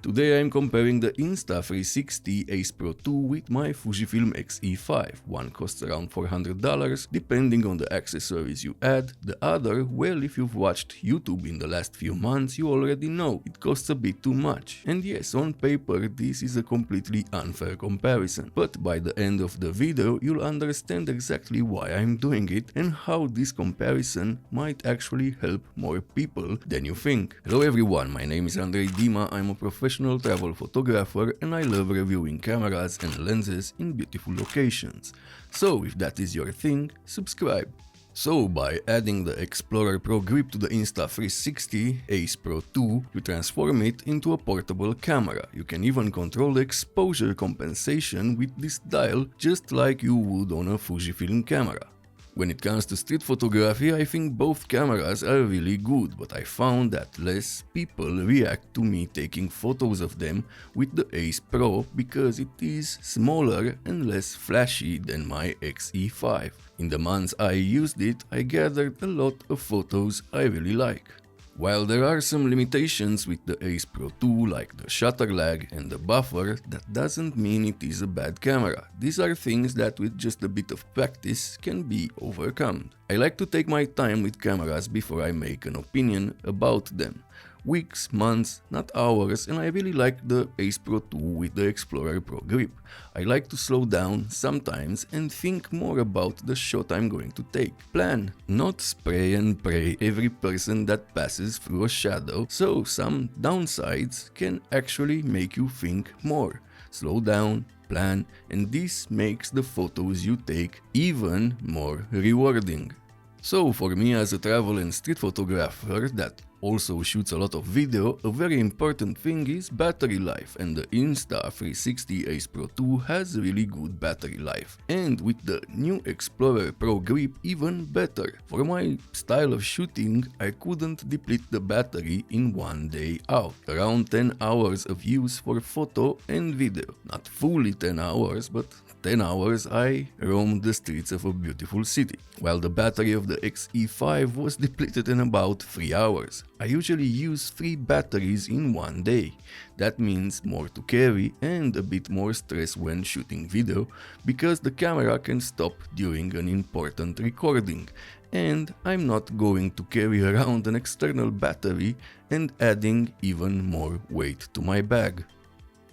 Today I'm comparing the Insta360 Ace Pro 2 with my Fujifilm X-E5. One costs around $400 depending on the accessories you add, the other, well, if you've watched YouTube in the last few months you already know it costs a bit too much. And yes, on paper this is a completely unfair comparison, but by the end of the video you'll understand exactly why I'm doing it and how this comparison might actually help more people than you think. Hello everyone, my name is Andrei Dima, I'm a professional travel photographer and I love reviewing cameras and lenses in beautiful locations. So if that is your thing, subscribe. So by adding the Explorer Pro grip to the Insta360 Ace Pro 2, you transform it into a portable camera. You can even control the exposure compensation with this dial just like you would on a Fujifilm camera. When it comes to street photography, I think both cameras are really good, but I found that less people react to me taking photos of them with the Ace Pro because it is smaller and less flashy than my X-E5. In the months I used it, I gathered a lot of photos I really like. While there are some limitations with the Ace Pro 2 like the shutter lag and the buffer, that doesn't mean it is a bad camera. These are things that with just a bit of practice can be overcome. I like to take my time with cameras before I make an opinion about them. Weeks, months, not hours, and I really like the Ace Pro 2 with the Explorer Pro grip. I like to slow down sometimes and think more about the shot I'm going to take. Plan, not spray and pray every person that passes through a shadow, so some downsides can actually make you think more. Slow down, plan, and this makes the photos you take even more rewarding. So for me as a travel and street photographer that also shoots a lot of video, a very important thing is battery life, and the Insta360 Ace Pro 2 has really good battery life, and with the new Explorer Pro grip even better. For my style of shooting, I couldn't deplete the battery in one day out. Around 10 hours of use for photo and video. Not fully 10 hours, but 10 hours I roamed the streets of a beautiful city, while the battery of the X-E5 was depleted in about 3 hours. I usually use 3 batteries in one day. That means more to carry and a bit more stress when shooting video, because the camera can stop during an important recording, and I'm not going to carry around an external battery and adding even more weight to my bag.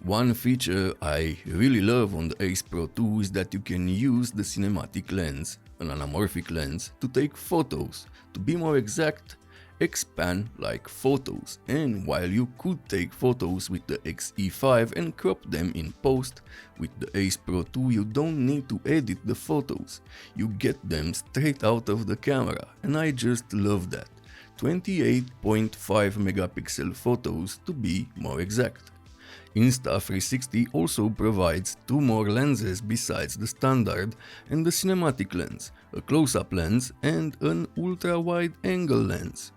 One feature I really love on the Ace Pro 2 is that you can use the cinematic lens, an anamorphic lens, to take photos. To be more exact, expand like photos, and while you could take photos with the X-E5 and crop them in post, with the Ace Pro 2 you don't need to edit the photos. You get them straight out of the camera, and I just love that. 28.5 megapixel photos to be more exact. Insta360 also provides 2 more lenses besides the standard and the cinematic lens, a close-up lens and an ultra-wide angle lens.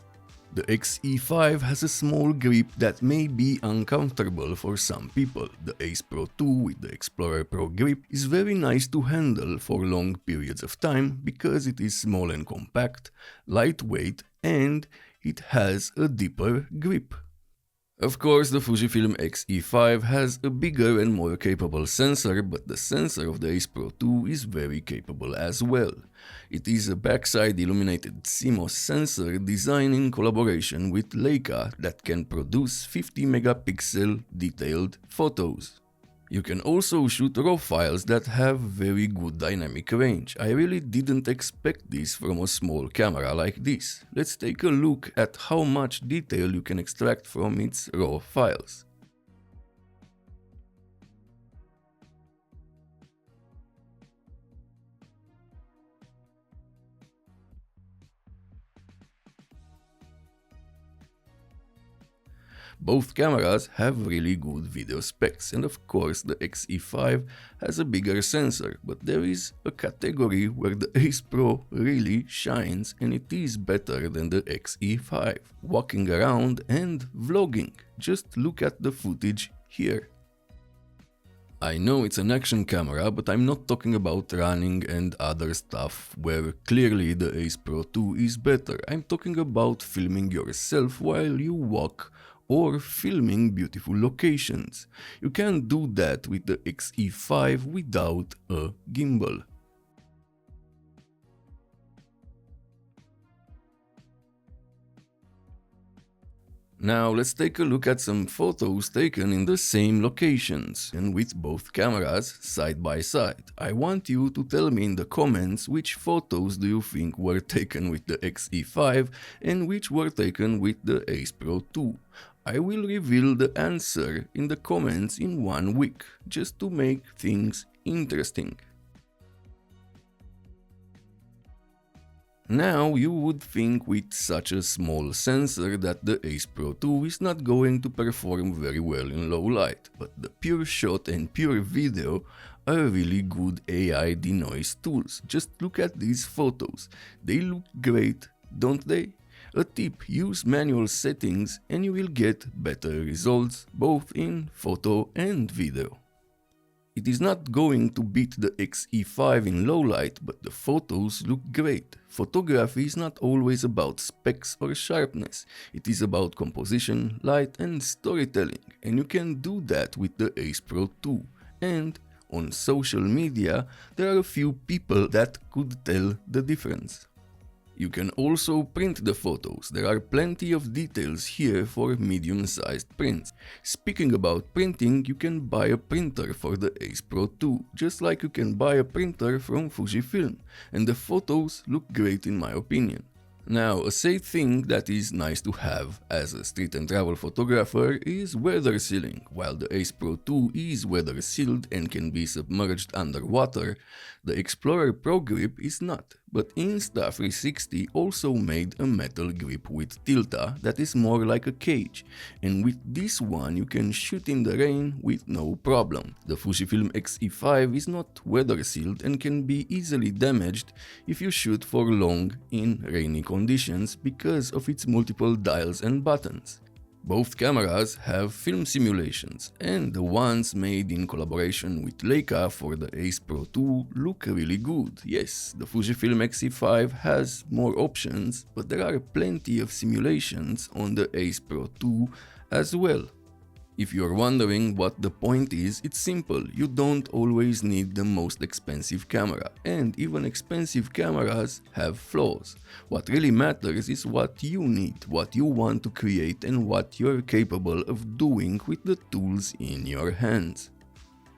The X-E5 has a small grip that may be uncomfortable for some people. The Ace Pro 2 with the Explorer Pro grip is very nice to handle for long periods of time because it is small and compact, lightweight, and it has a deeper grip. Of course, the Fujifilm X-E5 has a bigger and more capable sensor, but the sensor of the Ace Pro 2 is very capable as well. It is a backside illuminated CMOS sensor designed in collaboration with Leica that can produce 50 megapixel detailed photos. You can also shoot RAW files that have very good dynamic range. I really didn't expect this from a small camera like this. Let's take a look at how much detail you can extract from its RAW files. Both cameras have really good video specs, and of course the X-E5 has a bigger sensor, but there is a category where the Ace Pro really shines, and it is better than the X-E5. Walking around and vlogging. Just look at the footage here. I know it's an action camera, but I'm not talking about running and other stuff where clearly the Ace Pro 2 is better. I'm talking about filming yourself while you walk or filming beautiful locations. You can't do that with the X-E5 without a gimbal. Now let's take a look at some photos taken in the same locations and with both cameras side by side. I want you to tell me in the comments which photos do you think were taken with the X-E5 and which were taken with the Ace Pro 2. I will reveal the answer in the comments in 1 week, just to make things interesting. Now you would think with such a small sensor that the Ace Pro 2 is not going to perform very well in low light, but the Pure Shot and Pure Video are really good AI denoise tools. Just look at these photos, they look great, don't they? A tip, use manual settings and you will get better results both in photo and video. It is not going to beat the X-E5 in low light, but the photos look great. Photography is not always about specs or sharpness, it is about composition, light and storytelling, and you can do that with the Ace Pro 2. And on social media, there are a few people that could tell the difference. You can also print the photos, there are plenty of details here for medium-sized prints. Speaking about printing, you can buy a printer for the Ace Pro 2, just like you can buy a printer from Fujifilm, and the photos look great in my opinion. Now, a side thing that is nice to have as a street and travel photographer is weather sealing. While the Ace Pro 2 is weather sealed and can be submerged underwater, the Explorer Pro grip is not. But Insta360 also made a metal grip with tilta that is more like a cage, and with this one you can shoot in the rain with no problem. The Fujifilm X-E5 is not weather sealed and can be easily damaged if you shoot for long in rainy conditions because of its multiple dials and buttons. Both cameras have film simulations, and the ones made in collaboration with Leica for the Ace Pro 2 look really good. Yes, the Fujifilm X-E5 has more options, but there are plenty of simulations on the Ace Pro 2 as well. If you're wondering what the point is, it's simple, you don't always need the most expensive camera, and even expensive cameras have flaws. What really matters is what you need, what you want to create and what you're capable of doing with the tools in your hands.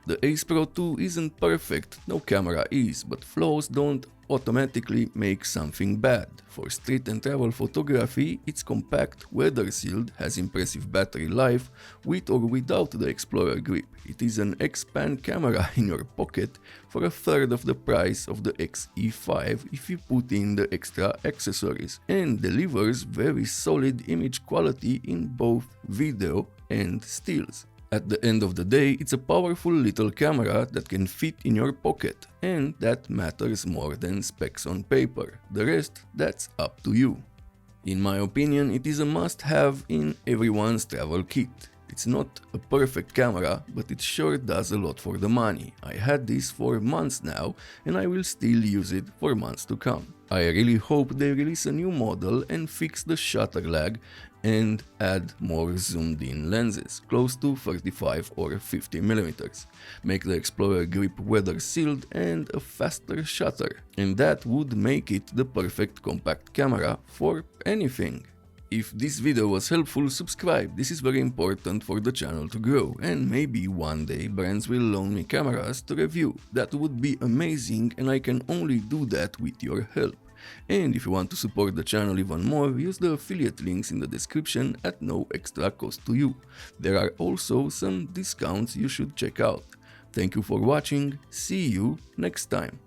The Ace Pro 2 isn't perfect, no camera is, but flaws don't automatically make something bad. For street and travel photography, it's compact, weather sealed, has impressive battery life, with or without the Explorer grip. It is an X-Pan camera in your pocket for a third of the price of the X-E5 if you put in the extra accessories, and delivers very solid image quality in both video and stills. At the end of the day, it's a powerful little camera that can fit in your pocket, and that matters more than specs on paper. The rest, that's up to you. In my opinion, it is a must-have in everyone's travel kit. It's not a perfect camera, but it sure does a lot for the money. I had this for months now, and I will still use it for months to come. I really hope they release a new model and fix the shutter lag and add more zoomed in lenses, close to 35 or 50mm. Make the Explorer grip weather sealed and a faster shutter, and that would make it the perfect compact camera for anything. If this video was helpful, subscribe, this is very important for the channel to grow, and maybe one day brands will loan me cameras to review. That would be amazing, and I can only do that with your help. And if you want to support the channel even more, use the affiliate links in the description at no extra cost to you. There are also some discounts you should check out. Thank you for watching, see you next time.